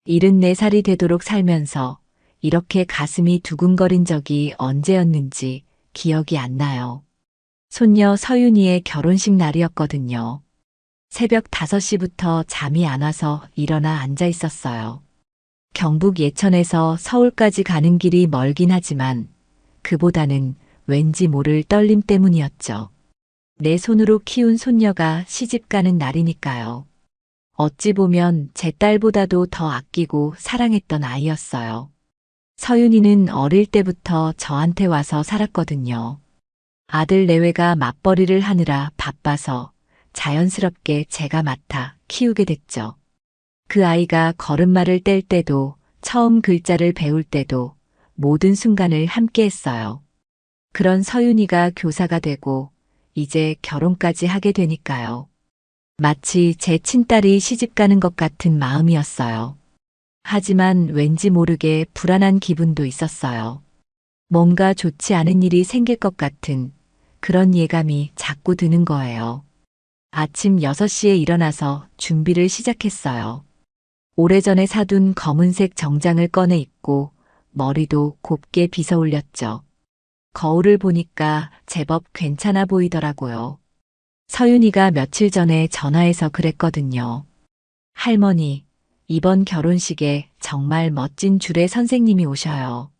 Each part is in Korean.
74살이 되도록 살면서 이렇게 가슴이 두근거린 적이 언제였는지 기억이 안 나요. 손녀 서윤이의 결혼식 날이었거든요. 새벽 5시부터 잠이 안 와서 일어나 앉아 있었어요. 경북 예천에서 서울까지 가는 길이 멀긴 하지만 그보다는 왠지 모를 떨림 때문이었죠. 내 손으로 키운 손녀가 시집 가는 날이니까요. 어찌 보면 제 딸보다도 더 아끼고 사랑했던 아이였어요. 서윤이는 어릴 때부터 저한테 와서 살았거든요. 아들 내외가 맞벌이를 하느라 바빠서 자연스럽게 제가 맡아 키우게 됐죠. 그 아이가 걸음마를 뗄 때도 처음 글자를 배울 때도 모든 순간을 함께 했어요. 그런 서윤이가 교사가 되고 이제 결혼까지 하게 되니까요. 마치 제 친딸이 시집가는 것 같은 마음이었어요. 하지만 왠지 모르게 불안한 기분도 있었어요. 뭔가 좋지 않은 일이 생길 것 같은 그런 예감이 자꾸 드는 거예요. 아침 6시에 일어나서 준비를 시작했어요. 오래전에 사둔 검은색 정장을 꺼내 입고 머리도 곱게 빗어 올렸죠. 거울을 보니까 제법 괜찮아 보이더라고요. 서윤이가 며칠 전에 전화해서 그랬거든요. 할머니, 이번 결혼식에 정말 멋진 주례 선생님이 오셔요.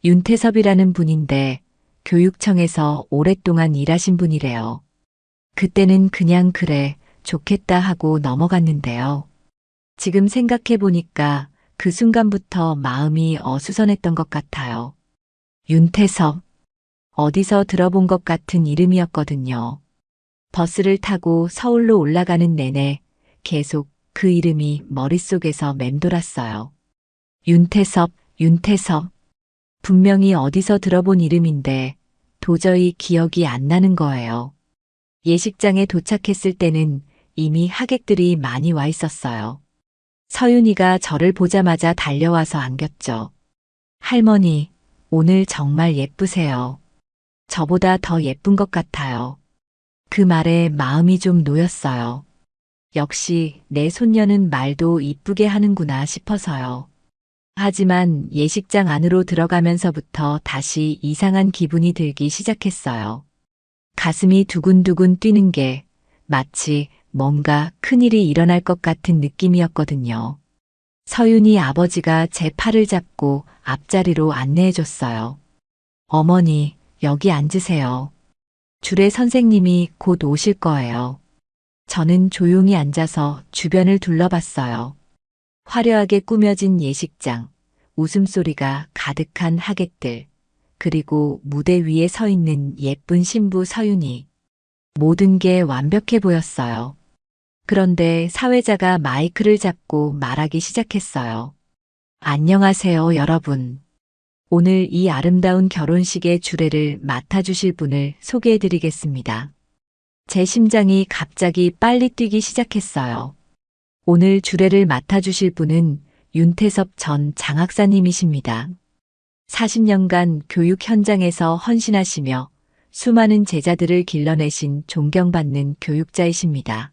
윤태섭이라는 분인데 교육청에서 오랫동안 일하신 분이래요. 그때는 그냥 그래, 좋겠다 하고 넘어갔는데요. 지금 생각해 보니까 그 순간부터 마음이 어수선했던 것 같아요. 윤태섭, 어디서 들어본 것 같은 이름이었거든요. 버스를 타고 서울로 올라가는 내내 계속 그 이름이 머릿속에서 맴돌았어요. 윤태섭, 윤태섭. 분명히 어디서 들어본 이름인데 도저히 기억이 안 나는 거예요. 예식장에 도착했을 때는 이미 하객들이 많이 와 있었어요. 서윤이가 저를 보자마자 달려와서 안겼죠. 할머니, 오늘 정말 예쁘세요. 저보다 더 예쁜 것 같아요. 그 말에 마음이 좀 놓였어요. 역시 내 손녀는 말도 이쁘게 하는구나 싶어서요. 하지만 예식장 안으로 들어가면서부터 다시 이상한 기분이 들기 시작했어요. 가슴이 두근두근 뛰는 게 마치 뭔가 큰일이 일어날 것 같은 느낌이었거든요. 서윤이 아버지가 제 팔을 잡고 앞자리로 안내해 줬어요. 어머니, 여기 앉으세요. 주례 선생님이 곧 오실 거예요. 저는 조용히 앉아서 주변을 둘러봤어요. 화려하게 꾸며진 예식장, 웃음소리가 가득한 하객들, 그리고 무대 위에 서 있는 예쁜 신부 서윤이. 모든 게 완벽해 보였어요. 그런데 사회자가 마이크를 잡고 말하기 시작했어요. 안녕하세요, 여러분. 오늘 이 아름다운 결혼식의 주례를 맡아주실 분을 소개해 드리겠습니다. 제 심장이 갑자기 빨리 뛰기 시작했어요. 오늘 주례를 맡아주실 분은 윤태섭 전 장학사님이십니다. 40년간 교육 현장에서 헌신하시며 수많은 제자들을 길러내신 존경받는 교육자이십니다.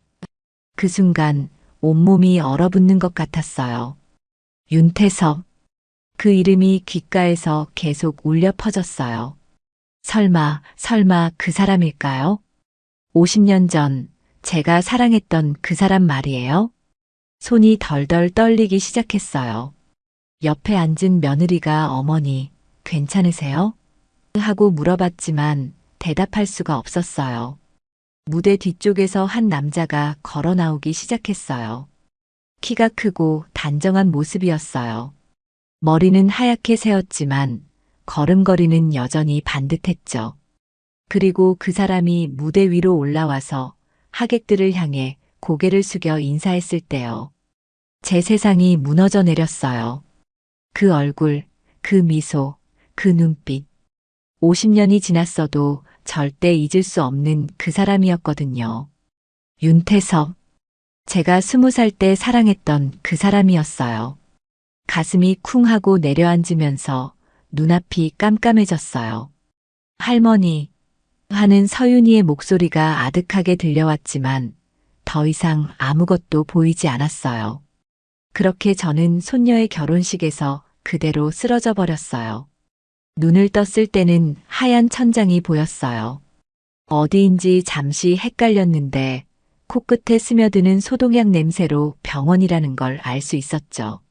그 순간 온몸이 얼어붙는 것 같았어요. 윤태섭. 그 이름이 귓가에서 계속 울려 퍼졌어요. 설마 그 사람일까요? 50년 전 제가 사랑했던 그 사람 말이에요? 손이 덜덜 떨리기 시작했어요. 옆에 앉은 며느리가 어머니, 괜찮으세요? 하고 물어봤지만 대답할 수가 없었어요. 무대 뒤쪽에서 한 남자가 걸어 나오기 시작했어요. 키가 크고 단정한 모습이었어요. 머리는 하얗게 새었지만 걸음걸이는 여전히 반듯했죠. 그리고 그 사람이 무대 위로 올라와서 하객들을 향해 고개를 숙여 인사했을 때요. 제 세상이 무너져 내렸어요. 그 얼굴, 그 미소, 그 눈빛. 50년이 지났어도 절대 잊을 수 없는 그 사람이었거든요. 윤태섭. 제가 20살 때 사랑했던 그 사람이었어요. 가슴이 쿵 하고 내려앉으면서 눈앞이 깜깜해졌어요. 할머니 하는 서윤이의 목소리가 아득하게 들려왔지만 더 이상 아무것도 보이지 않았어요. 그렇게 저는 손녀의 결혼식에서 그대로 쓰러져 버렸어요. 눈을 떴을 때는 하얀 천장이 보였어요. 어디인지 잠시 헷갈렸는데 코끝에 스며드는 소독약 냄새로 병원이라는 걸 알 수 있었죠.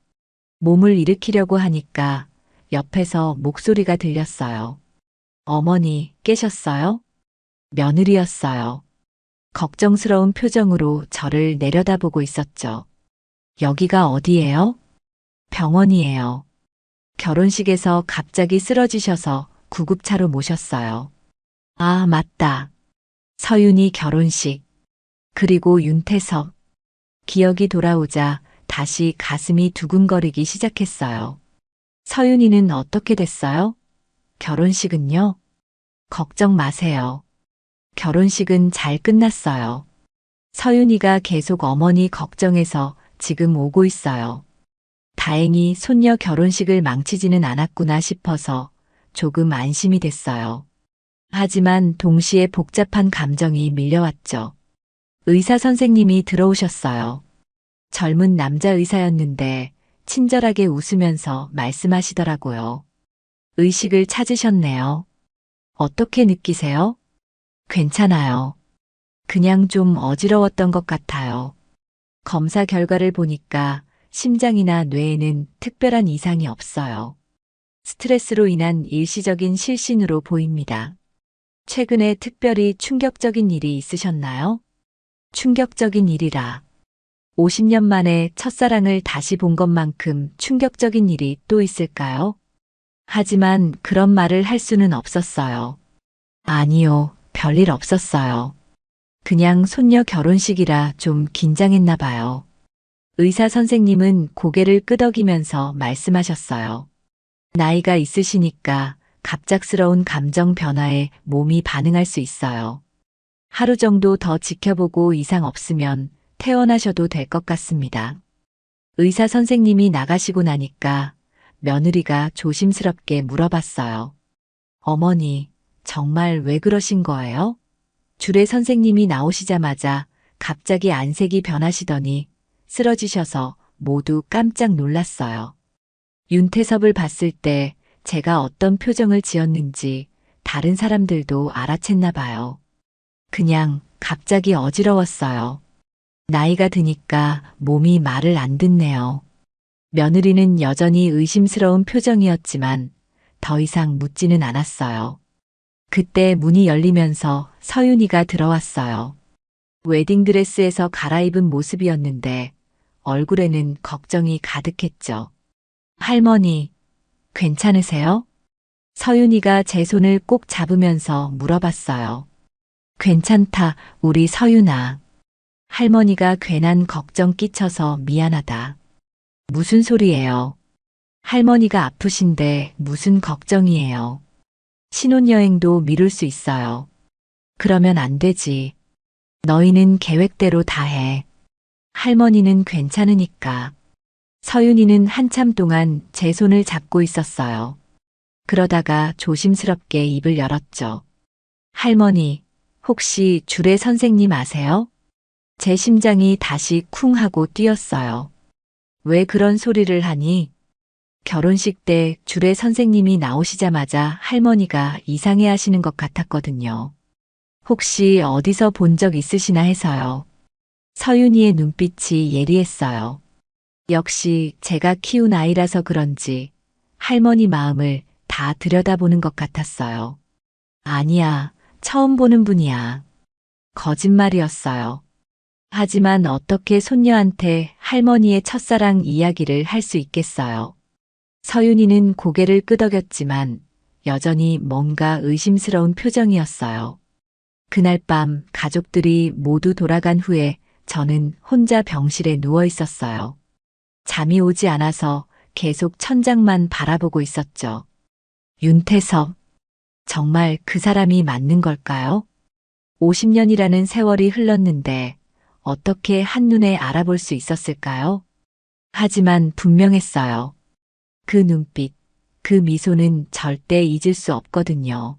몸을 일으키려고 하니까 옆에서 목소리가 들렸어요. 어머니, 깨셨어요? 며느리였어요. 걱정스러운 표정으로 저를 내려다보고 있었죠. 여기가 어디예요? 병원이에요. 결혼식에서 갑자기 쓰러지셔서 구급차로 모셨어요. 아, 맞다. 서윤이 결혼식. 그리고 윤태석. 기억이 돌아오자 다시 가슴이 두근거리기 시작했어요. 서윤이는 어떻게 됐어요? 결혼식은요? 걱정 마세요. 결혼식은 잘 끝났어요. 서윤이가 계속 어머니 걱정해서 지금 오고 있어요. 다행히 손녀 결혼식을 망치지는 않았구나 싶어서 조금 안심이 됐어요. 하지만 동시에 복잡한 감정이 밀려왔죠. 의사 선생님이 들어오셨어요. 젊은 남자 의사였는데 친절하게 웃으면서 말씀하시더라고요. 의식을 찾으셨네요. 어떻게 느끼세요? 괜찮아요. 그냥 좀 어지러웠던 것 같아요. 검사 결과를 보니까 심장이나 뇌에는 특별한 이상이 없어요. 스트레스로 인한 일시적인 실신으로 보입니다. 최근에 특별히 충격적인 일이 있으셨나요? 충격적인 일이라. 50년 만에 첫사랑을 다시 본 것만큼 충격적인 일이 또 있을까요? 하지만 그런 말을 할 수는 없었어요. 아니요, 별일 없었어요. 그냥 손녀 결혼식이라 좀 긴장했나 봐요. 의사 선생님은 고개를 끄덕이면서 말씀하셨어요. 나이가 있으시니까 갑작스러운 감정 변화에 몸이 반응할 수 있어요. 하루 정도 더 지켜보고 이상 없으면 퇴원하셔도 될 것 같습니다. 의사 선생님이 나가시고 나니까 며느리가 조심스럽게 물어봤어요. 어머니, 정말 왜 그러신 거예요? 주례 선생님이 나오시자마자 갑자기 안색이 변하시더니 쓰러지셔서 모두 깜짝 놀랐어요. 윤태섭을 봤을 때 제가 어떤 표정을 지었는지 다른 사람들도 알아챘나 봐요. 그냥 갑자기 어지러웠어요. 나이가 드니까 몸이 말을 안 듣네요. 며느리는 여전히 의심스러운 표정이었지만 더 이상 묻지는 않았어요. 그때 문이 열리면서 서윤이가 들어왔어요. 웨딩드레스에서 갈아입은 모습이었는데 얼굴에는 걱정이 가득했죠. 할머니, 괜찮으세요? 서윤이가 제 손을 꼭 잡으면서 물어봤어요. 괜찮다, 우리 서윤아. 할머니가 괜한 걱정 끼쳐서 미안하다. 무슨 소리예요? 할머니가 아프신데 무슨 걱정이에요? 신혼여행도 미룰 수 있어요. 그러면 안 되지. 너희는 계획대로 다 해. 할머니는 괜찮으니까. 서윤이는 한참 동안 제 손을 잡고 있었어요. 그러다가 조심스럽게 입을 열었죠. 할머니, 혹시 주례 선생님 아세요? 제 심장이 다시 쿵 하고 뛰었어요. 왜 그런 소리를 하니? 결혼식 때 주례 선생님이 나오시자마자 할머니가 이상해 하시는 것 같았거든요. 혹시 어디서 본 적 있으시나 해서요. 서윤이의 눈빛이 예리했어요. 역시 제가 키운 아이라서 그런지 할머니 마음을 다 들여다보는 것 같았어요. 아니야, 처음 보는 분이야. 거짓말이었어요. 하지만 어떻게 손녀한테 할머니의 첫사랑 이야기를 할 수 있겠어요. 서윤이는 고개를 끄덕였지만 여전히 뭔가 의심스러운 표정이었어요. 그날 밤 가족들이 모두 돌아간 후에 저는 혼자 병실에 누워 있었어요. 잠이 오지 않아서 계속 천장만 바라보고 있었죠. 윤태섭, 정말 그 사람이 맞는 걸까요? 50년이라는 세월이 흘렀는데 어떻게 한눈에 알아볼 수 있었을까요? 하지만 분명했어요. 그 눈빛, 그 미소는 절대 잊을 수 없거든요.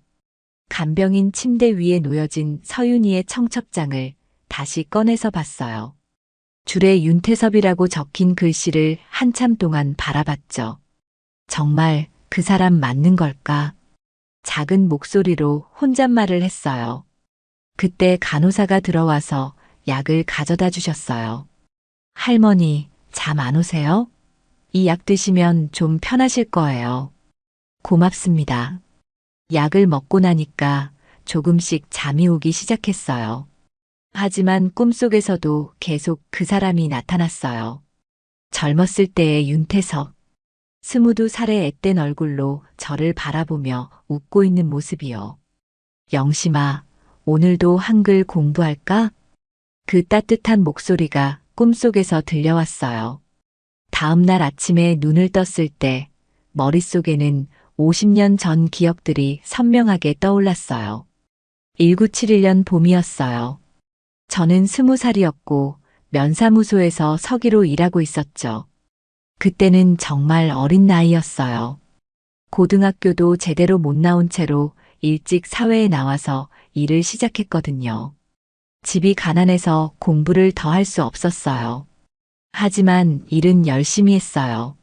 간병인 침대 위에 놓여진 서윤이의 청첩장을 다시 꺼내서 봤어요. 줄에 윤태섭이라고 적힌 글씨를 한참 동안 바라봤죠. 정말 그 사람 맞는 걸까? 작은 목소리로 혼잣말을 했어요. 그때 간호사가 들어와서 약을 가져다 주셨어요. 할머니, 잠 안 오세요? 이 약 드시면 좀 편하실 거예요. 고맙습니다. 약을 먹고 나니까 조금씩 잠이 오기 시작했어요. 하지만 꿈속에서도 계속 그 사람이 나타났어요. 젊었을 때의 윤태석. 22살의 앳된 얼굴로 저를 바라보며 웃고 있는 모습이요. 영심아, 오늘도 한글 공부할까? 그 따뜻한 목소리가 꿈속에서 들려왔어요. 다음 날 아침에 눈을 떴을 때 머릿속에는 50년 전 기억들이 선명하게 떠올랐어요. 1971년 봄이었어요. 저는 20살이었고 면사무소에서 서기로 일하고 있었죠. 그때는 정말 어린 나이였어요. 고등학교도 제대로 못 나온 채로 일찍 사회에 나와서 일을 시작했거든요. 집이 가난해서 공부를 더 할 수 없었어요. 하지만 일은 열심히 했어요.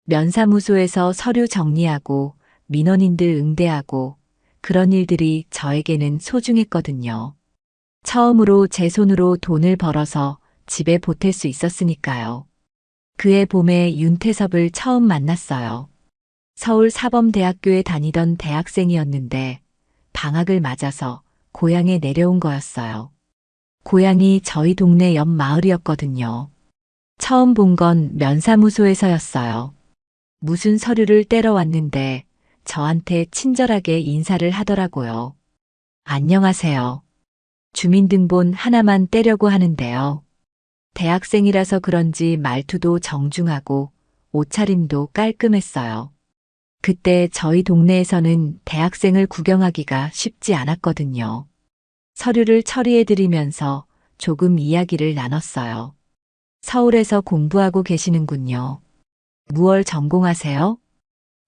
면사무소에서 서류 정리하고 민원인들 응대하고 그런 일들이 저에게는 소중했거든요. 처음으로 제 손으로 돈을 벌어서 집에 보탤 수 있었으니까요. 그해 봄에 윤태섭을 처음 만났어요. 서울 사범대학교에 다니던 대학생이었는데 방학을 맞아서 고향에 내려온 거였어요. 고향이 저희 동네 옆 마을이었거든요. 처음 본 건 면사무소에서였어요. 무슨 서류를 떼러 왔는데 저한테 친절하게 인사를 하더라고요. 안녕하세요. 주민등본 하나만 떼려고 하는데요. 대학생이라서 그런지 말투도 정중하고 옷차림도 깔끔했어요. 그때 저희 동네에서는 대학생을 구경하기가 쉽지 않았거든요. 서류를 처리해드리면서 조금 이야기를 나눴어요. 서울에서 공부하고 계시는군요. 무얼 전공하세요?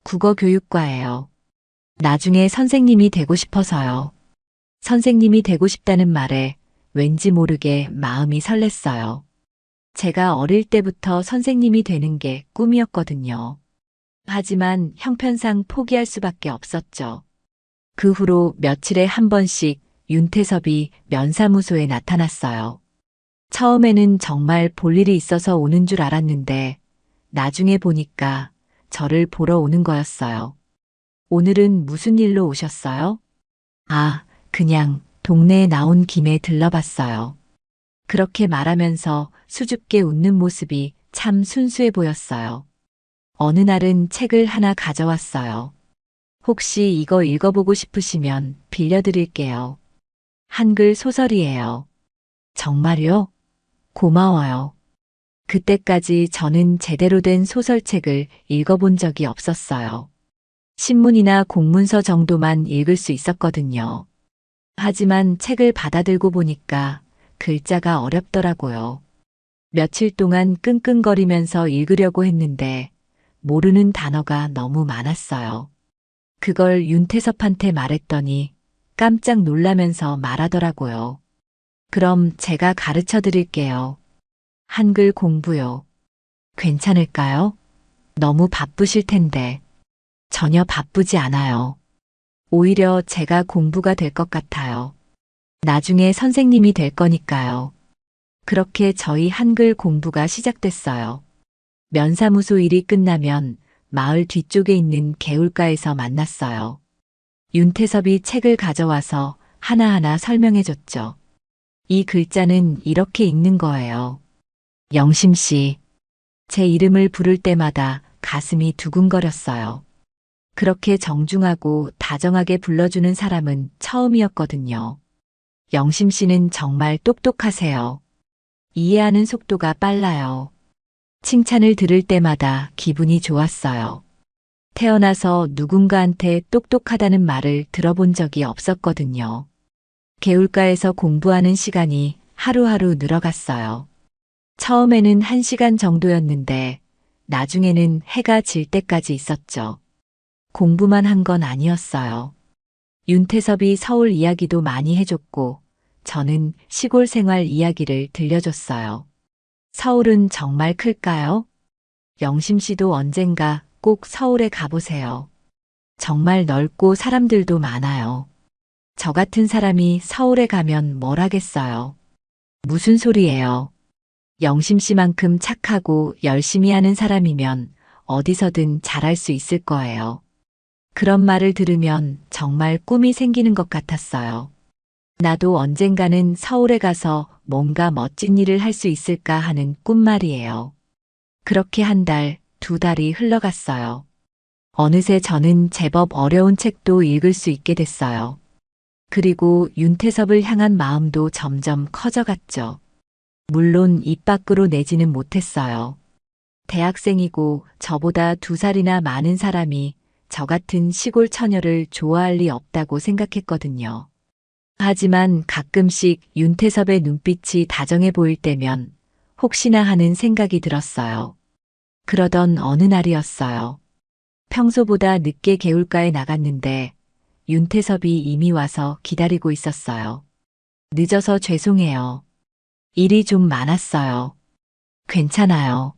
국어교육과예요. 나중에 선생님이 되고 싶어서요. 선생님이 되고 싶다는 말에 왠지 모르게 마음이 설렜어요. 제가 어릴 때부터 선생님이 되는 게 꿈이었거든요. 하지만 형편상 포기할 수밖에 없었죠. 그 후로 며칠에 한 번씩 윤태섭이 면사무소에 나타났어요. 처음에는 정말 볼 일이 있어서 오는 줄 알았는데 나중에 보니까 저를 보러 오는 거였어요. 오늘은 무슨 일로 오셨어요? 아, 그냥 동네에 나온 김에 들러봤어요. 그렇게 말하면서 수줍게 웃는 모습이 참 순수해 보였어요. 어느 날은 책을 하나 가져왔어요. 혹시 이거 읽어보고 싶으시면 빌려드릴게요. 한글 소설이에요. 정말요? 고마워요. 그때까지 저는 제대로 된 소설책을 읽어본 적이 없었어요. 신문이나 공문서 정도만 읽을 수 있었거든요. 하지만 책을 받아들고 보니까 글자가 어렵더라고요. 며칠 동안 끙끙거리면서 읽으려고 했는데 모르는 단어가 너무 많았어요. 그걸 윤태섭한테 말했더니 깜짝 놀라면서 말하더라고요. 그럼 제가 가르쳐 드릴게요. 한글 공부요. 괜찮을까요? 너무 바쁘실 텐데. 전혀 바쁘지 않아요. 오히려 제가 공부가 될 것 같아요. 나중에 선생님이 될 거니까요. 그렇게 저희 한글 공부가 시작됐어요. 면사무소 일이 끝나면 마을 뒤쪽에 있는 개울가에서 만났어요. 윤태섭이 책을 가져와서 하나하나 설명해 줬죠. 이 글자는 이렇게 읽는 거예요. 영심 씨. 제 이름을 부를 때마다 가슴이 두근거렸어요. 그렇게 정중하고 다정하게 불러주는 사람은 처음이었거든요. 영심 씨는 정말 똑똑하세요. 이해하는 속도가 빨라요. 칭찬을 들을 때마다 기분이 좋았어요. 태어나서 누군가한테 똑똑하다는 말을 들어본 적이 없었거든요. 개울가에서 공부하는 시간이 하루하루 늘어갔어요. 처음에는 1시간 정도였는데 나중에는 해가 질 때까지 있었죠. 공부만 한 건 아니었어요. 윤태섭이 서울 이야기도 많이 해줬고 저는 시골 생활 이야기를 들려줬어요. 서울은 정말 클까요? 영심 씨도 언젠가 꼭 서울에 가보세요. 정말 넓고 사람들도 많아요. 저 같은 사람이 서울에 가면 뭘 하겠어요? 무슨 소리예요? 영심 씨만큼 착하고 열심히 하는 사람이면 어디서든 잘할 수 있을 거예요. 그런 말을 들으면 정말 꿈이 생기는 것 같았어요. 나도 언젠가는 서울에 가서 뭔가 멋진 일을 할 수 있을까 하는 꿈 말이에요. 그렇게 한 달, 두 달이 흘러갔어요. 어느새 저는 제법 어려운 책도 읽을 수 있게 됐어요. 그리고 윤태섭을 향한 마음도 점점 커져갔죠. 물론 입 밖으로 내지는 못했어요. 대학생이고 저보다 두 살이나 많은 사람이 저 같은 시골 처녀를 좋아할 리 없다고 생각했거든요. 하지만 가끔씩 윤태섭의 눈빛이 다정해 보일 때면 혹시나 하는 생각이 들었어요. 그러던 어느 날이었어요. 평소보다 늦게 개울가에 나갔는데 윤태섭이 이미 와서 기다리고 있었어요. 늦어서 죄송해요. 일이 좀 많았어요. 괜찮아요.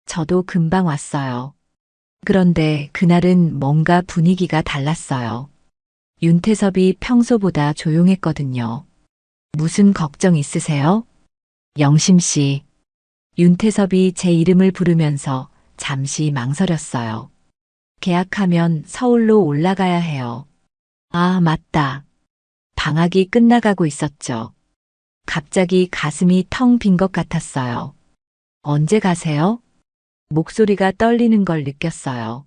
저도 금방 왔어요. 그런데 그날은 뭔가 분위기가 달랐어요. 윤태섭이 평소보다 조용했거든요. 무슨 걱정 있으세요? 영심 씨. 윤태섭이 제 이름을 부르면서 잠시 망설였어요. 계약하면 서울로 올라가야 해요. 아, 맞다. 방학이 끝나가고 있었죠. 갑자기 가슴이 텅 빈 것 같았어요. 언제 가세요? 목소리가 떨리는 걸 느꼈어요.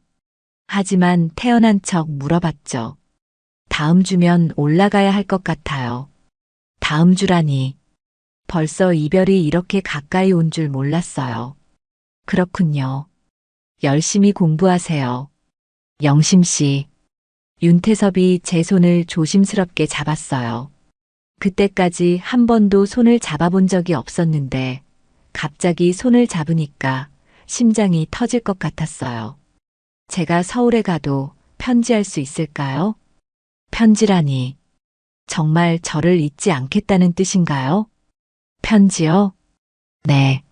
하지만 태어난 척 물어봤죠. 다음 주면 올라가야 할 것 같아요. 다음 주라니. 벌써 이별이 이렇게 가까이 온 줄 몰랐어요. 그렇군요. 열심히 공부하세요. 영심 씨. 윤태섭이 제 손을 조심스럽게 잡았어요. 그때까지 한 번도 손을 잡아본 적이 없었는데 갑자기 손을 잡으니까 심장이 터질 것 같았어요. 제가 서울에 가도 편지할 수 있을까요? 편지라니. 정말 저를 잊지 않겠다는 뜻인가요? 편지요? 네.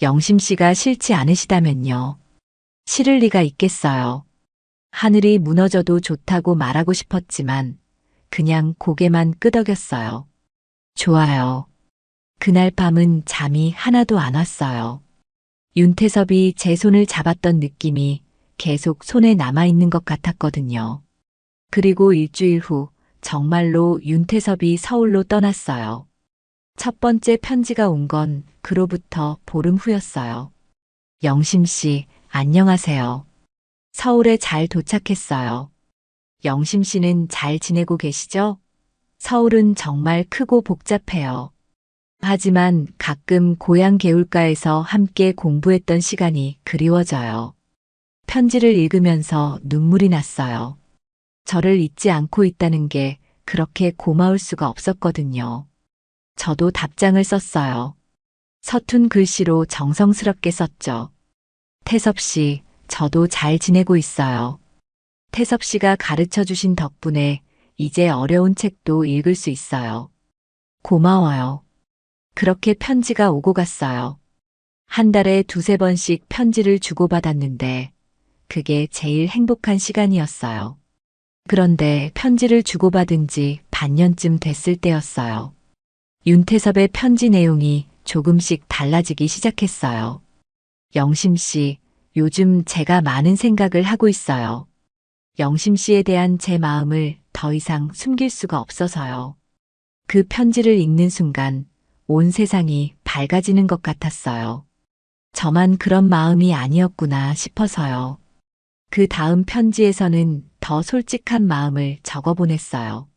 영심 씨가 싫지 않으시다면요. 싫을 리가 있겠어요. 하늘이 무너져도 좋다고 말하고 싶었지만 그냥 고개만 끄덕였어요. 좋아요. 그날 밤은 잠이 하나도 안 왔어요. 윤태섭이 제 손을 잡았던 느낌이 계속 손에 남아있는 것 같았거든요. 그리고 일주일 후 정말로 윤태섭이 서울로 떠났어요. 첫 번째 편지가 온 건 그로부터 보름 후였어요. 영심 씨, 안녕하세요. 서울에 잘 도착했어요. 영심 씨는 잘 지내고 계시죠? 서울은 정말 크고 복잡해요. 하지만 가끔 고향 개울가에서 함께 공부했던 시간이 그리워져요. 편지를 읽으면서 눈물이 났어요. 저를 잊지 않고 있다는 게 그렇게 고마울 수가 없었거든요. 저도 답장을 썼어요. 서툰 글씨로 정성스럽게 썼죠. 태섭 씨, 저도 잘 지내고 있어요. 태섭 씨가 가르쳐 주신 덕분에 이제 어려운 책도 읽을 수 있어요. 고마워요. 그렇게 편지가 오고 갔어요. 한 달에 두세 번씩 편지를 주고받았는데 그게 제일 행복한 시간이었어요. 그런데 편지를 주고받은 지 반년쯤 됐을 때였어요. 윤태섭의 편지 내용이 조금씩 달라지기 시작했어요. 영심 씨, 요즘 제가 많은 생각을 하고 있어요. 영심 씨에 대한 제 마음을 더 이상 숨길 수가 없어서요. 그 편지를 읽는 순간 온 세상이 밝아지는 것 같았어요. 저만 그런 마음이 아니었구나 싶어서요. 그 다음 편지에서는 더 솔직한 마음을 적어 보냈어요.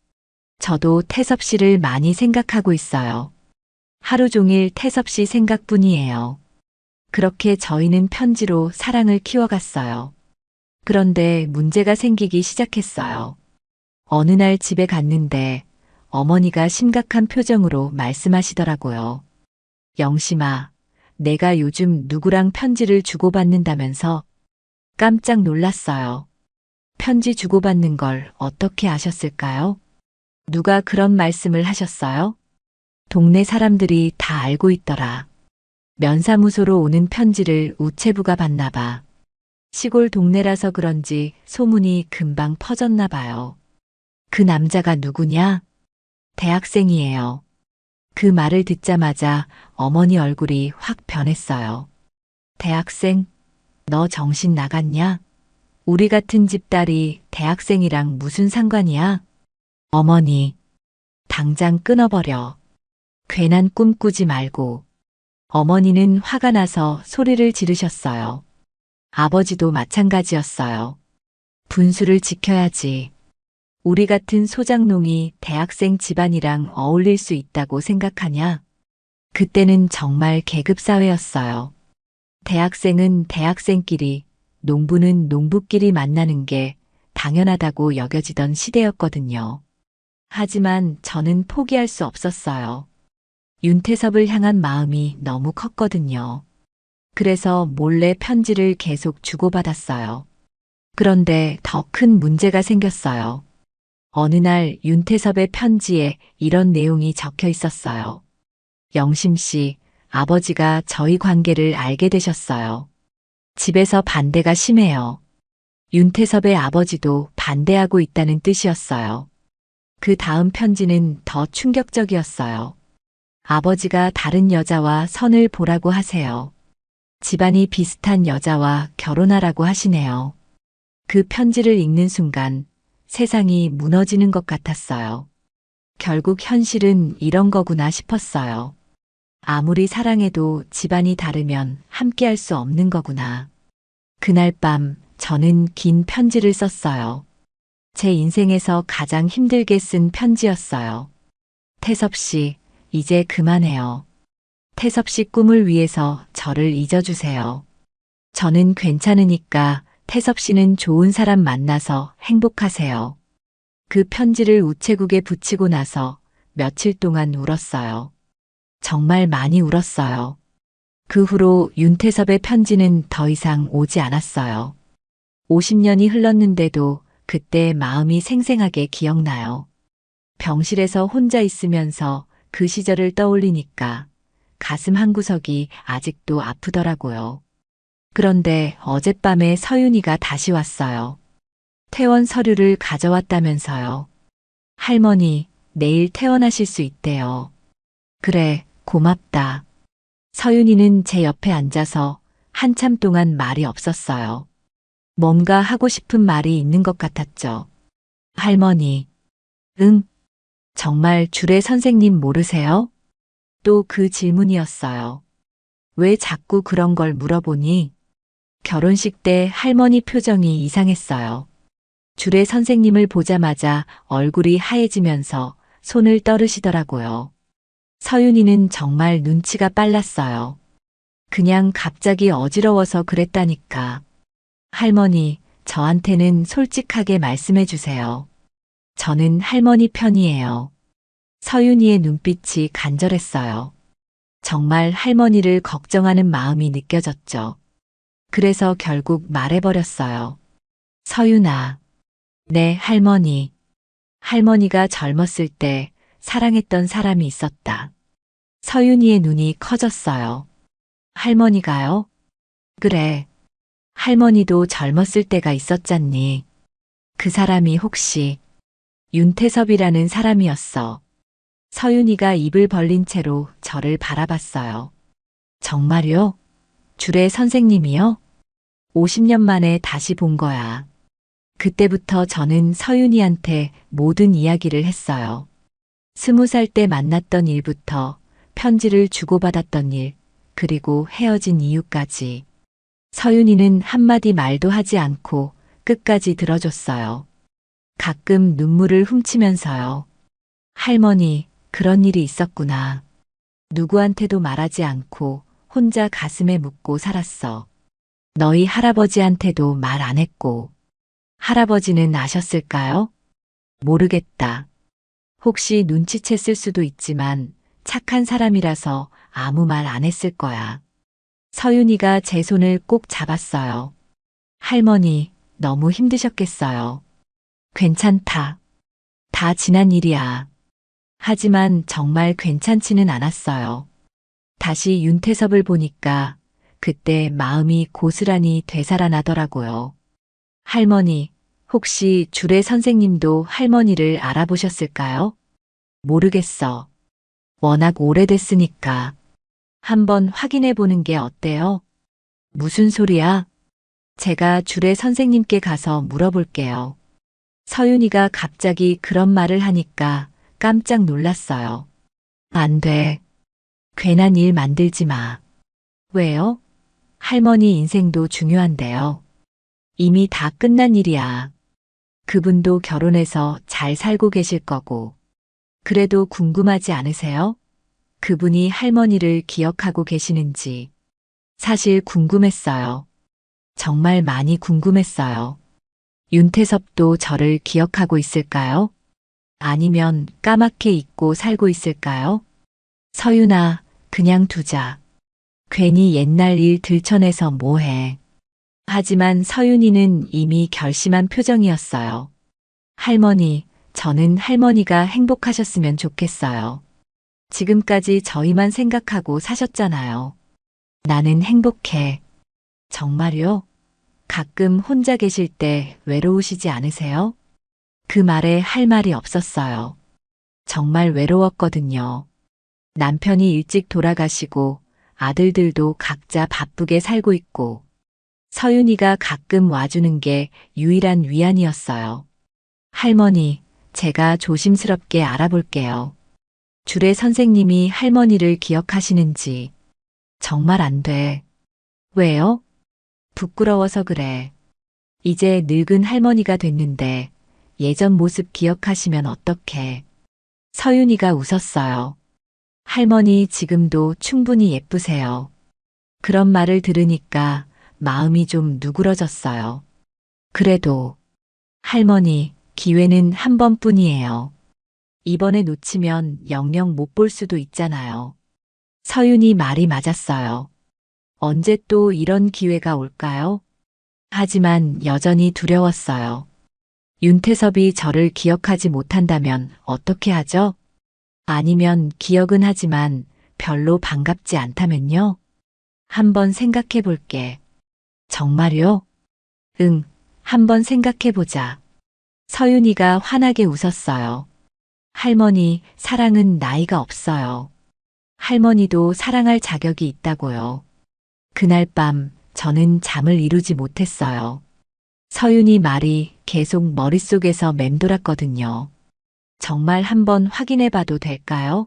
저도 태섭 씨를 많이 생각하고 있어요. 하루 종일 태섭 씨 생각뿐이에요. 그렇게 저희는 편지로 사랑을 키워갔어요. 그런데 문제가 생기기 시작했어요. 어느 날 집에 갔는데 어머니가 심각한 표정으로 말씀하시더라고요. 영심아, 내가 요즘 누구랑 편지를 주고받는다면서? 깜짝 놀랐어요. 편지 주고받는 걸 어떻게 아셨을까요? 누가 그런 말씀을 하셨어요? 동네 사람들이 다 알고 있더라. 면사무소로 오는 편지를 우체부가 봤나 봐. 시골 동네라서 그런지 소문이 금방 퍼졌나 봐요. 그 남자가 누구냐? 대학생이에요. 그 말을 듣자마자 어머니 얼굴이 확 변했어요. 대학생? 너 정신 나갔냐? 우리 같은 집 딸이 대학생이랑 무슨 상관이야? 어머니, 당장 끊어버려. 괜한 꿈 꾸지 말고. 어머니는 화가 나서 소리를 지르셨어요. 아버지도 마찬가지였어요. 분수를 지켜야지. 우리 같은 소장농이 대학생 집안이랑 어울릴 수 있다고 생각하냐? 그때는 정말 계급사회였어요. 대학생은 대학생끼리, 농부는 농부끼리 만나는 게 당연하다고 여겨지던 시대였거든요. 하지만 저는 포기할 수 없었어요. 윤태섭을 향한 마음이 너무 컸거든요. 그래서 몰래 편지를 계속 주고받았어요. 그런데 더 큰 문제가 생겼어요. 어느 날 윤태섭의 편지에 이런 내용이 적혀 있었어요. 영심 씨, 아버지가 저희 관계를 알게 되셨어요. 집에서 반대가 심해요. 윤태섭의 아버지도 반대하고 있다는 뜻이었어요. 그 다음 편지는 더 충격적이었어요. 아버지가 다른 여자와 선을 보라고 하세요. 집안이 비슷한 여자와 결혼하라고 하시네요. 그 편지를 읽는 순간 세상이 무너지는 것 같았어요. 결국 현실은 이런 거구나 싶었어요. 아무리 사랑해도 집안이 다르면 함께할 수 없는 거구나. 그날 밤 저는 긴 편지를 썼어요. 제 인생에서 가장 힘들게 쓴 편지였어요. 태섭 씨, 이제 그만해요. 태섭 씨 꿈을 위해서 저를 잊어주세요. 저는 괜찮으니까 태섭 씨는 좋은 사람 만나서 행복하세요. 그 편지를 우체국에 붙이고 나서 며칠 동안 울었어요. 정말 많이 울었어요. 그 후로 윤태섭의 편지는 더 이상 오지 않았어요. 50년이 흘렀는데도 그때 마음이 생생하게 기억나요. 병실에서 혼자 있으면서 그 시절을 떠올리니까 가슴 한구석이 아직도 아프더라고요. 그런데 어젯밤에 서윤이가 다시 왔어요. 퇴원 서류를 가져왔다면서요. 할머니, 내일 퇴원하실 수 있대요. 그래, 고맙다. 서윤이는 제 옆에 앉아서 한참 동안 말이 없었어요. 뭔가 하고 싶은 말이 있는 것 같았죠. 할머니, 응? 정말 주례 선생님 모르세요? 또 그 질문이었어요. 왜 자꾸 그런 걸 물어보니? 결혼식 때 할머니 표정이 이상했어요. 주례 선생님을 보자마자 얼굴이 하얘지면서 손을 떨으시더라고요. 서윤이는 정말 눈치가 빨랐어요. 그냥 갑자기 어지러워서 그랬다니까. 할머니, 저한테는 솔직하게 말씀해 주세요. 저는 할머니 편이에요. 서윤이의 눈빛이 간절했어요. 정말 할머니를 걱정하는 마음이 느껴졌죠. 그래서 결국 말해버렸어요. 서윤아. 네, 할머니. 할머니가 젊었을 때 사랑했던 사람이 있었다. 서윤이의 눈이 커졌어요. 할머니가요? 그래. 할머니도 젊었을 때가 있었잖니. 그 사람이 혹시 윤태섭이라는 사람이었어. 서윤이가 입을 벌린 채로 저를 바라봤어요. 정말요? 주례 선생님이요? 50년 만에 다시 본 거야. 그때부터 저는 서윤이한테 모든 이야기를 했어요. 20살 때 만났던 일부터 편지를 주고받았던 일, 그리고 헤어진 이유까지. 서윤이는 한마디 말도 하지 않고 끝까지 들어줬어요. 가끔 눈물을 훔치면서요. 할머니, 그런 일이 있었구나. 누구한테도 말하지 않고 혼자 가슴에 묻고 살았어. 너희 할아버지한테도 말 안 했고. 할아버지는 아셨을까요? 모르겠다. 혹시 눈치챘을 수도 있지만 착한 사람이라서 아무 말 안 했을 거야. 서윤이가 제 손을 꼭 잡았어요. 할머니, 너무 힘드셨겠어요. 괜찮다. 다 지난 일이야. 하지만 정말 괜찮지는 않았어요. 다시 윤태섭을 보니까 그때 마음이 고스란히 되살아나더라고요. 할머니, 혹시 주례 선생님도 할머니를 알아보셨을까요? 모르겠어. 워낙 오래됐으니까. 한번 확인해 보는 게 어때요? 무슨 소리야? 제가 주례 선생님께 가서 물어볼게요. 서윤이가 갑자기 그런 말을 하니까 깜짝 놀랐어요. 안 돼. 괜한 일 만들지 마. 왜요? 할머니 인생도 중요한데요. 이미 다 끝난 일이야. 그분도 결혼해서 잘 살고 계실 거고. 그래도 궁금하지 않으세요? 그분이 할머니를 기억하고 계시는지. 사실 궁금했어요. 정말 많이 궁금했어요. 윤태섭도 저를 기억하고 있을까요? 아니면 까맣게 잊고 살고 있을까요? 서윤아, 그냥 두자. 괜히 옛날 일 들춰내서 뭐해. 하지만 서윤이는 이미 결심한 표정이었어요. 할머니, 저는 할머니가 행복하셨으면 좋겠어요. 지금까지 저희만 생각하고 사셨잖아요. 나는 행복해. 정말요? 가끔 혼자 계실 때 외로우시지 않으세요? 그 말에 할 말이 없었어요. 정말 외로웠거든요. 남편이 일찍 돌아가시고 아들들도 각자 바쁘게 살고 있고 서윤이가 가끔 와주는 게 유일한 위안이었어요. 할머니, 제가 조심스럽게 알아볼게요. 주례 선생님이 할머니를 기억하시는지. 정말 안 돼. 왜요? 부끄러워서 그래. 이제 늙은 할머니가 됐는데 예전 모습 기억하시면 어떡해. 서윤이가 웃었어요. 할머니 지금도 충분히 예쁘세요. 그런 말을 들으니까 마음이 좀 누그러졌어요. 그래도 할머니, 기회는 한 번뿐이에요. 이번에 놓치면 영영 못 볼 수도 있잖아요. 서윤이 말이 맞았어요. 언제 또 이런 기회가 올까요? 하지만 여전히 두려웠어요. 윤태섭이 저를 기억하지 못한다면 어떻게 하죠? 아니면 기억은 하지만 별로 반갑지 않다면요? 한번 생각해 볼게. 정말요? 응, 한번 생각해 보자. 서윤이가 환하게 웃었어요. 할머니, 사랑은 나이가 없어요. 할머니도 사랑할 자격이 있다고요. 그날 밤 저는 잠을 이루지 못했어요. 서윤이 말이 계속 머릿속에서 맴돌았거든요. 정말 한번 확인해 봐도 될까요?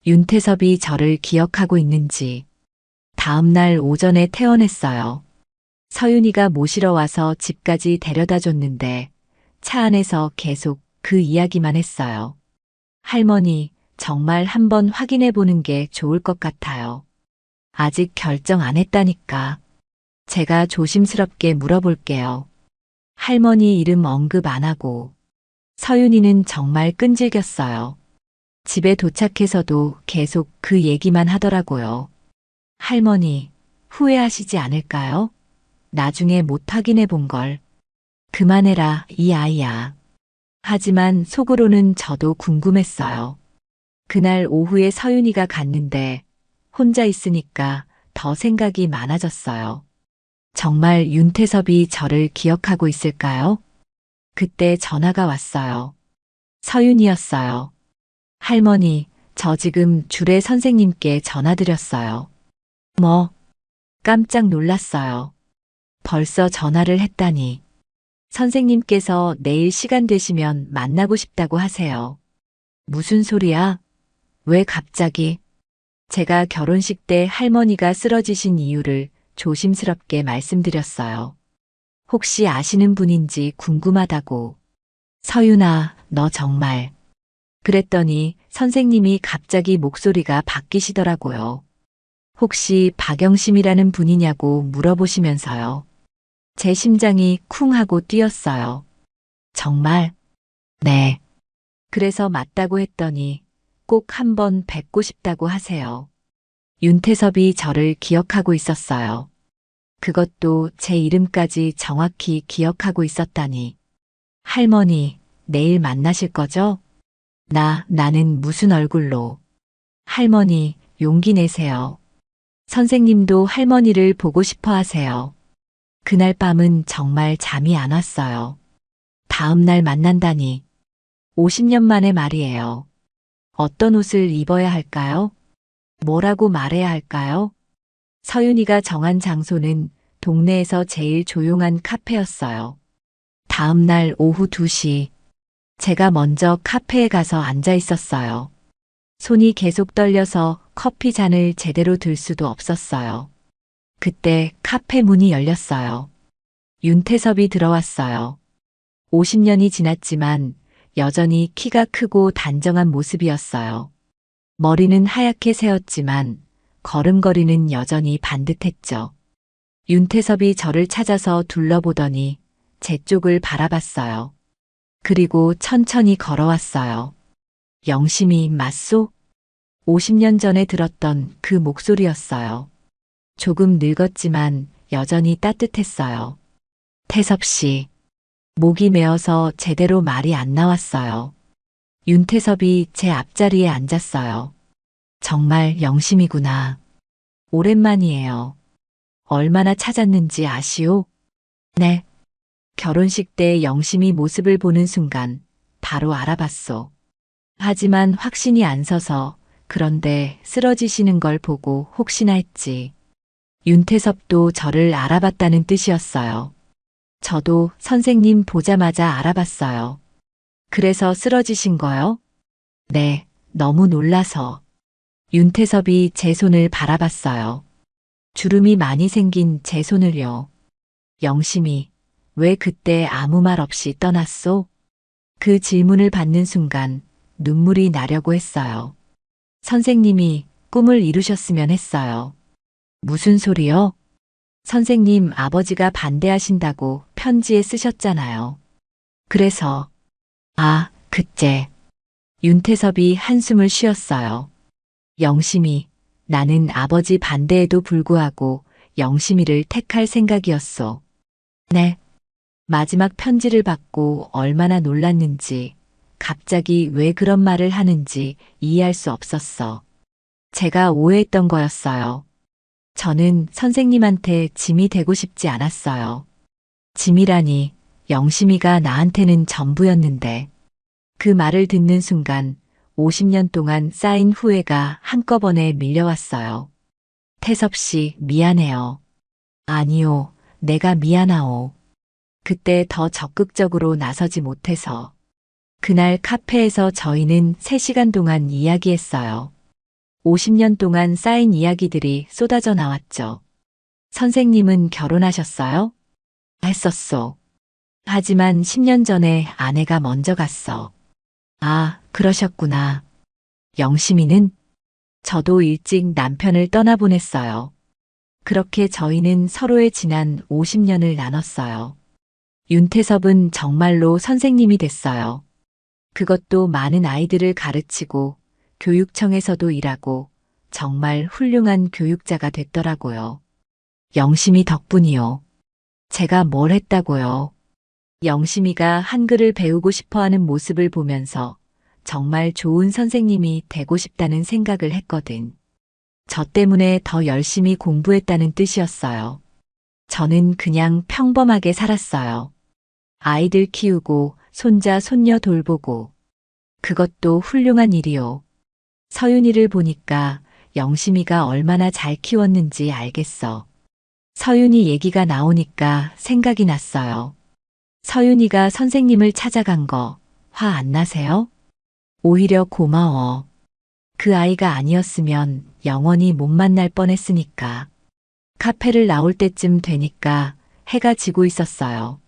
윤태섭이 저를 기억하고 있는지. 다음 날 오전에 퇴원했어요. 서윤이가 모시러 와서 집까지 데려다 줬는데 차 안에서 계속 그 이야기만 했어요. 할머니, 정말 한번 확인해 보는 게 좋을 것 같아요. 아직 결정 안 했다니까. 제가 조심스럽게 물어볼게요. 할머니 이름 언급 안 하고. 서윤이는 정말 끈질겼어요. 집에 도착해서도 계속 그 얘기만 하더라고요. 할머니, 후회하시지 않을까요? 나중에 못 확인해 본 걸. 그만해라, 이 아이야. 하지만 속으로는 저도 궁금했어요. 그날 오후에 서윤이가 갔는데 혼자 있으니까 더 생각이 많아졌어요. 정말 윤태섭이 저를 기억하고 있을까요? 그때 전화가 왔어요. 서윤이었어요. 할머니, 저 지금 주례 선생님께 전화드렸어요. 뭐? 깜짝 놀랐어요. 벌써 전화를 했다니. 선생님께서 내일 시간 되시면 만나고 싶다고 하세요. 무슨 소리야? 왜 갑자기? 제가 결혼식 때 할머니가 쓰러지신 이유를 조심스럽게 말씀드렸어요. 혹시 아시는 분인지 궁금하다고. 서윤아, 너 정말. 그랬더니 선생님이 갑자기 목소리가 바뀌시더라고요. 혹시 박영심이라는 분이냐고 물어보시면서요. 제 심장이 쿵 하고 뛰었어요. 정말? 네. 그래서 맞다고 했더니 꼭 한번 뵙고 싶다고 하세요. 윤태섭이 저를 기억하고 있었어요. 그것도 제 이름까지 정확히 기억하고 있었다니. 할머니, 내일 만나실 거죠? 나는 무슨 얼굴로? 할머니, 용기 내세요. 선생님도 할머니를 보고 싶어 하세요. 그날 밤은 정말 잠이 안 왔어요. 다음 날 만난다니. 50년 만의 말이에요. 어떤 옷을 입어야 할까요? 뭐라고 말해야 할까요? 서윤이가 정한 장소는 동네에서 제일 조용한 카페였어요. 다음 날 오후 2시, 제가 먼저 카페에 가서 앉아 있었어요. 손이 계속 떨려서 커피 잔을 제대로 들 수도 없었어요. 그때 카페 문이 열렸어요. 윤태섭이 들어왔어요. 50년이 지났지만 여전히 키가 크고 단정한 모습이었어요. 머리는 하얗게 새었지만 걸음걸이는 여전히 반듯했죠. 윤태섭이 저를 찾아서 둘러보더니 제 쪽을 바라봤어요. 그리고 천천히 걸어왔어요. 영심이 맞소? 50년 전에 들었던 그 목소리였어요. 조금 늙었지만 여전히 따뜻했어요. 태섭 씨. 목이 메어서 제대로 말이 안 나왔어요. 윤태섭이 제 앞자리에 앉았어요. 정말 영심이구나. 오랜만이에요. 얼마나 찾았는지 아시오? 네. 결혼식 때 영심이 모습을 보는 순간 바로 알아봤소. 하지만 확신이 안 서서 그런데 쓰러지시는 걸 보고 혹시나 했지. 윤태섭도 저를 알아봤다는 뜻이었어요. 저도 선생님 보자마자 알아봤어요. 그래서 쓰러지신 거요? 네, 너무 놀라서. 윤태섭이 제 손을 바라봤어요. 주름이 많이 생긴 제 손을요. 영심이, 왜 그때 아무 말 없이 떠났소? 그 질문을 받는 순간 눈물이 나려고 했어요. 선생님이 꿈을 이루셨으면 했어요. 무슨 소리요? 선생님 아버지가 반대하신다고 편지에 쓰셨잖아요. 그래서, 그때. 윤태섭이 한숨을 쉬었어요. 영심이, 나는 아버지 반대에도 불구하고 영심이를 택할 생각이었소. 네. 마지막 편지를 받고 얼마나 놀랐는지, 갑자기 왜 그런 말을 하는지 이해할 수 없었어. 제가 오해했던 거였어요. 저는 선생님한테 짐이 되고 싶지 않았어요. 짐이라니, 영심이가 나한테는 전부였는데. 그 말을 듣는 순간 50년 동안 쌓인 후회가 한꺼번에 밀려왔어요. 태섭 씨, 미안해요. 아니요, 내가 미안하오. 그때 더 적극적으로 나서지 못해서. 그날 카페에서 저희는 3시간 동안 이야기했어요. 50년 동안 쌓인 이야기들이 쏟아져 나왔죠. 선생님은 결혼하셨어요? 했었소. 하지만 10년 전에 아내가 먼저 갔어. 그러셨구나. 영심이는? 저도 일찍 남편을 떠나보냈어요. 그렇게 저희는 서로의 지난 50년을 나눴어요. 윤태섭은 정말로 선생님이 됐어요. 그것도 많은 아이들을 가르치고 교육청에서도 일하고 정말 훌륭한 교육자가 됐더라고요. 영심이 덕분이요. 제가 뭘 했다고요? 영심이가 한글을 배우고 싶어하는 모습을 보면서 정말 좋은 선생님이 되고 싶다는 생각을 했거든. 저 때문에 더 열심히 공부했다는 뜻이었어요. 저는 그냥 평범하게 살았어요. 아이들 키우고 손자 손녀 돌보고. 그것도 훌륭한 일이요. 서윤이를 보니까 영심이가 얼마나 잘 키웠는지 알겠어. 서윤이 얘기가 나오니까 생각이 났어요. 서윤이가 선생님을 찾아간 거 화 안 나세요? 오히려 고마워. 그 아이가 아니었으면 영원히 못 만날 뻔했으니까. 카페를 나올 때쯤 되니까 해가 지고 있었어요.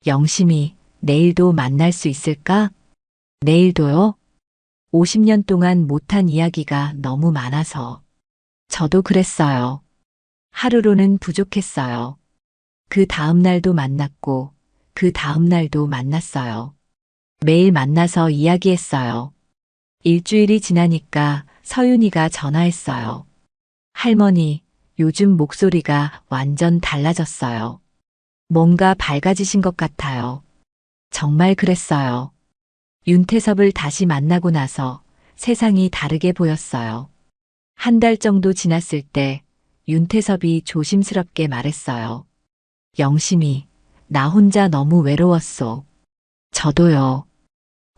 영심이, 내일도 만날 수 있을까? 내일도요? 50년 동안 못한 이야기가 너무 많아서. 저도 그랬어요. 하루로는 부족했어요. 그 다음 날도 만났고, 그 다음 날도 만났어요. 매일 만나서 이야기했어요. 일주일이 지나니까 서윤이가 전화했어요. 할머니, 요즘 목소리가 완전 달라졌어요. 뭔가 밝아지신 것 같아요. 정말 그랬어요. 윤태섭을 다시 만나고 나서 세상이 다르게 보였어요. 한 달 정도 지났을 때 윤태섭이 조심스럽게 말했어요. 영심이, 나 혼자 너무 외로웠어. 저도요.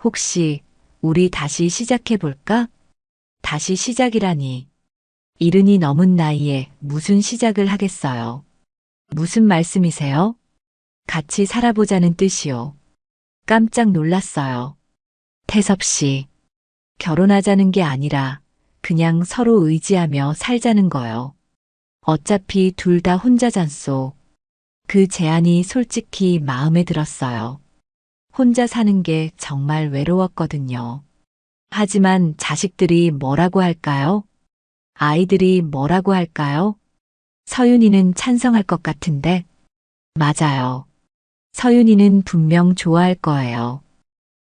혹시 우리 다시 시작해볼까? 다시 시작이라니. 이른이 넘은 나이에 무슨 시작을 하겠어요. 무슨 말씀이세요? 같이 살아보자는 뜻이요. 깜짝 놀랐어요. 태섭 씨, 결혼하자는 게 아니라 그냥 서로 의지하며 살자는 거요. 어차피 둘 다 혼자잖소. 그 제안이 솔직히 마음에 들었어요. 혼자 사는 게 정말 외로웠거든요. 하지만 자식들이 뭐라고 할까요? 아이들이 뭐라고 할까요? 서윤이는 찬성할 것 같은데. 맞아요. 서윤이는 분명 좋아할 거예요.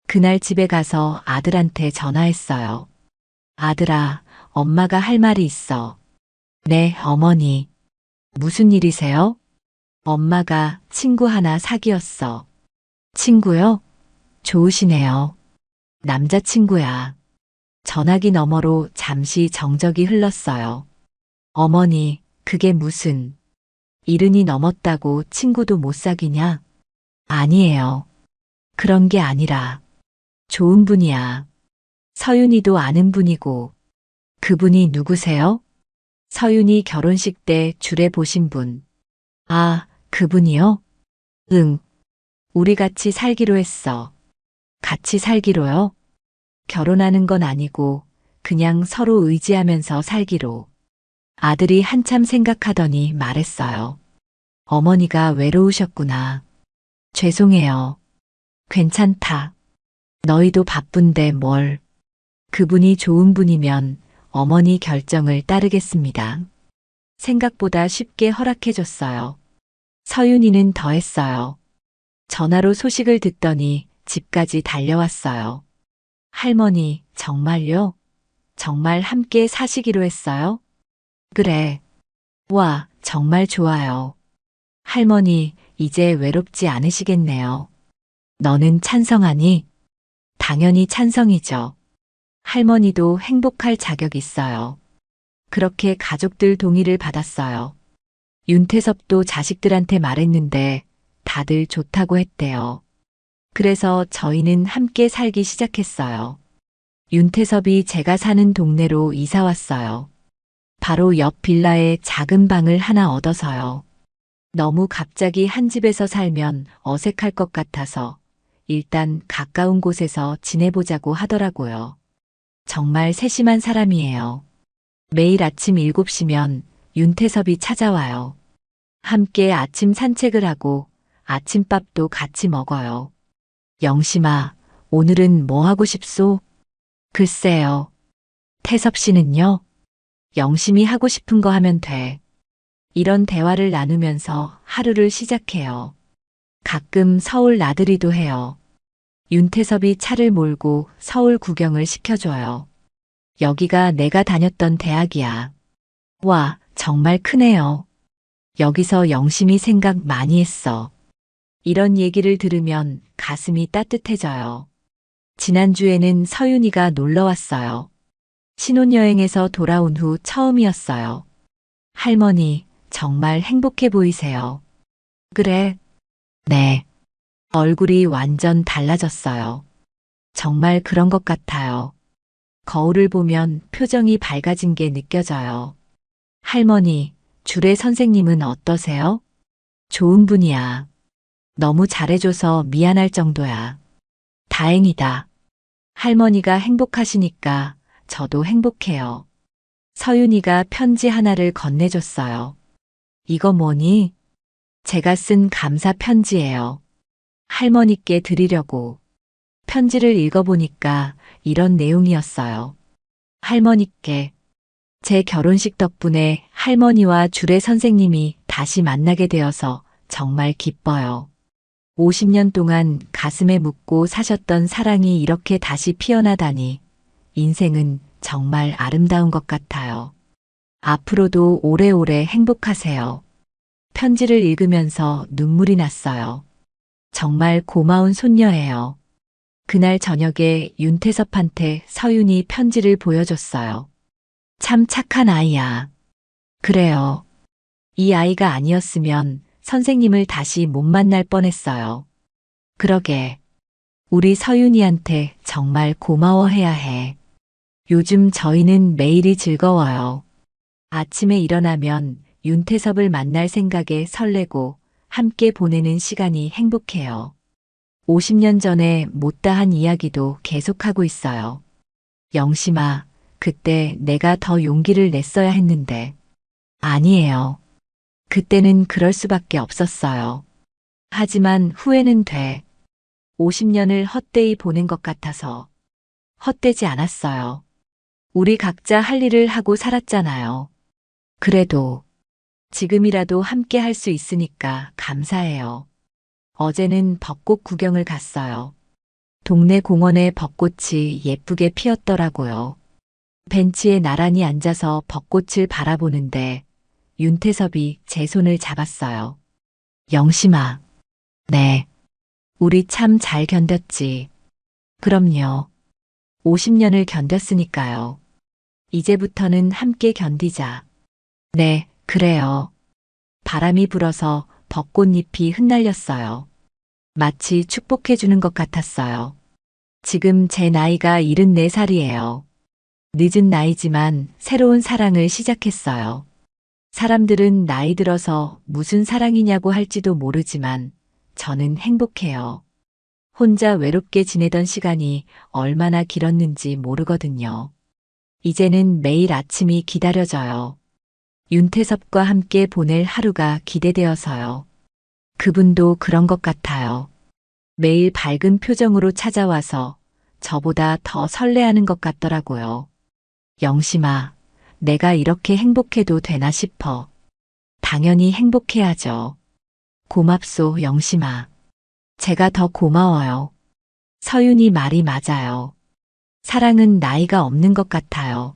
그날 집에 가서 아들한테 전화했어요. 아들아, 엄마가 할 말이 있어. 네, 어머니. 무슨 일이세요? 엄마가 친구 하나 사귀었어. 친구요? 좋으시네요. 남자친구야. 전화기 너머로 잠시 정적이 흘렀어요. 어머니, 그게 무슨, 이른이 넘었다고 친구도 못 사귀냐? 아니에요. 그런 게 아니라, 좋은 분이야. 서윤이도 아는 분이고, 그분이 누구세요? 서윤이 결혼식 때 줄에 보신 분. 아, 그분이요? 응. 우리 같이 살기로 했어. 같이 살기로요? 결혼하는 건 아니고 그냥 서로 의지하면서 살기로. 아들이 한참 생각하더니 말했어요. 어머니가 외로우셨구나. 죄송해요. 괜찮다. 너희도 바쁜데 뭘. 그분이 좋은 분이면 어머니 결정을 따르겠습니다. 생각보다 쉽게 허락해줬어요. 서윤이는 더했어요. 전화로 소식을 듣더니 집까지 달려왔어요. 할머니, 정말요? 정말 함께 사시기로 했어요? 그래. 와, 정말 좋아요. 할머니, 이제 외롭지 않으시겠네요. 너는 찬성하니? 당연히 찬성이죠. 할머니도 행복할 자격 있어요. 그렇게 가족들 동의를 받았어요. 윤태섭도 자식들한테 말했는데 다들 좋다고 했대요. 그래서 저희는 함께 살기 시작했어요. 윤태섭이 제가 사는 동네로 이사 왔어요. 바로 옆 빌라에 작은 방을 하나 얻어서요. 너무 갑자기 한 집에서 살면 어색할 것 같아서 일단 가까운 곳에서 지내보자고 하더라고요. 정말 세심한 사람이에요. 매일 아침 7시면 윤태섭이 찾아와요. 함께 아침 산책을 하고 아침밥도 같이 먹어요. 영심아, 오늘은 뭐 하고 싶소? 글쎄요. 태섭 씨는요? 영심이 하고 싶은 거 하면 돼. 이런 대화를 나누면서 하루를 시작해요. 가끔 서울 나들이도 해요. 윤태섭이 차를 몰고 서울 구경을 시켜줘요. 여기가 내가 다녔던 대학이야. 와, 정말 크네요. 여기서 영심이 생각 많이 했어. 이런 얘기를 들으면 가슴이 따뜻해져요. 지난주에는 서윤이가 놀러 왔어요. 신혼여행에서 돌아온 후 처음이었어요. 할머니, 정말 행복해 보이세요. 그래? 네. 얼굴이 완전 달라졌어요. 정말 그런 것 같아요. 거울을 보면 표정이 밝아진 게 느껴져요. 할머니, 주례 선생님은 어떠세요? 좋은 분이야. 너무 잘해줘서 미안할 정도야. 다행이다. 할머니가 행복하시니까 저도 행복해요. 서윤이가 편지 하나를 건네줬어요. 이거 뭐니? 제가 쓴 감사 편지예요. 할머니께 드리려고. 편지를 읽어보니까 이런 내용이었어요. 할머니께. 제 결혼식 덕분에 할머니와 주례 선생님이 다시 만나게 되어서 정말 기뻐요. 50년 동안 가슴에 묻고 사셨던 사랑이 이렇게 다시 피어나다니 인생은 정말 아름다운 것 같아요. 앞으로도 오래오래 행복하세요. 편지를 읽으면서 눈물이 났어요. 정말 고마운 손녀예요. 그날 저녁에 윤태섭한테 서윤이 편지를 보여줬어요. 참 착한 아이야. 그래요. 이 아이가 아니었으면 선생님을 다시 못 만날 뻔했어요. 그러게. 우리 서윤이한테 정말 고마워해야 해. 요즘 저희는 매일이 즐거워요. 아침에 일어나면 윤태섭을 만날 생각에 설레고 함께 보내는 시간이 행복해요. 50년 전에 못다한 이야기도 계속하고 있어요. 영심아, 그때 내가 더 용기를 냈어야 했는데. 아니에요. 그때는 그럴 수밖에 없었어요. 하지만 후회는 돼. 50년을 헛되이 보낸 것 같아서. 헛되지 않았어요. 우리 각자 할 일을 하고 살았잖아요. 그래도 지금이라도 함께 할 수 있으니까 감사해요. 어제는 벚꽃 구경을 갔어요. 동네 공원에 벚꽃이 예쁘게 피었더라고요. 벤치에 나란히 앉아서 벚꽃을 바라보는데 윤태섭이 제 손을 잡았어요. 영심아. 네. 우리 참 잘 견뎠지. 그럼요. 50년을 견뎠으니까요. 이제부터는 함께 견디자. 네, 그래요. 바람이 불어서 벚꽃잎이 흩날렸어요. 마치 축복해주는 것 같았어요. 지금 제 나이가 74살이에요. 늦은 나이지만 새로운 사랑을 시작했어요. 사람들은 나이 들어서 무슨 사랑이냐고 할지도 모르지만 저는 행복해요. 혼자 외롭게 지내던 시간이 얼마나 길었는지 모르거든요. 이제는 매일 아침이 기다려져요. 윤태섭과 함께 보낼 하루가 기대되어서요. 그분도 그런 것 같아요. 매일 밝은 표정으로 찾아와서 저보다 더 설레하는 것 같더라고요. 영심아, 내가 이렇게 행복해도 되나 싶어. 당연히 행복해야죠. 고맙소, 영심아. 제가 더 고마워요. 서윤이 말이 맞아요. 사랑은 나이가 없는 것 같아요.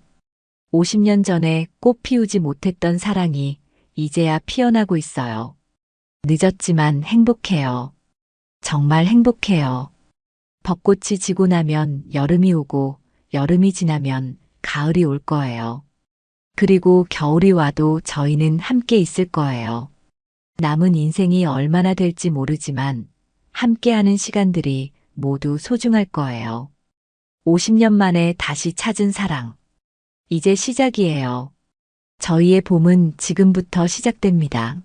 50년 전에 꽃 피우지 못했던 사랑이 이제야 피어나고 있어요. 늦었지만 행복해요. 정말 행복해요. 벚꽃이 지고 나면 여름이 오고 여름이 지나면 가을이 올 거예요. 그리고 겨울이 와도 저희는 함께 있을 거예요. 남은 인생이 얼마나 될지 모르지만 함께하는 시간들이 모두 소중할 거예요. 50년 만에 다시 찾은 사랑. 이제 시작이에요. 저희의 봄은 지금부터 시작됩니다.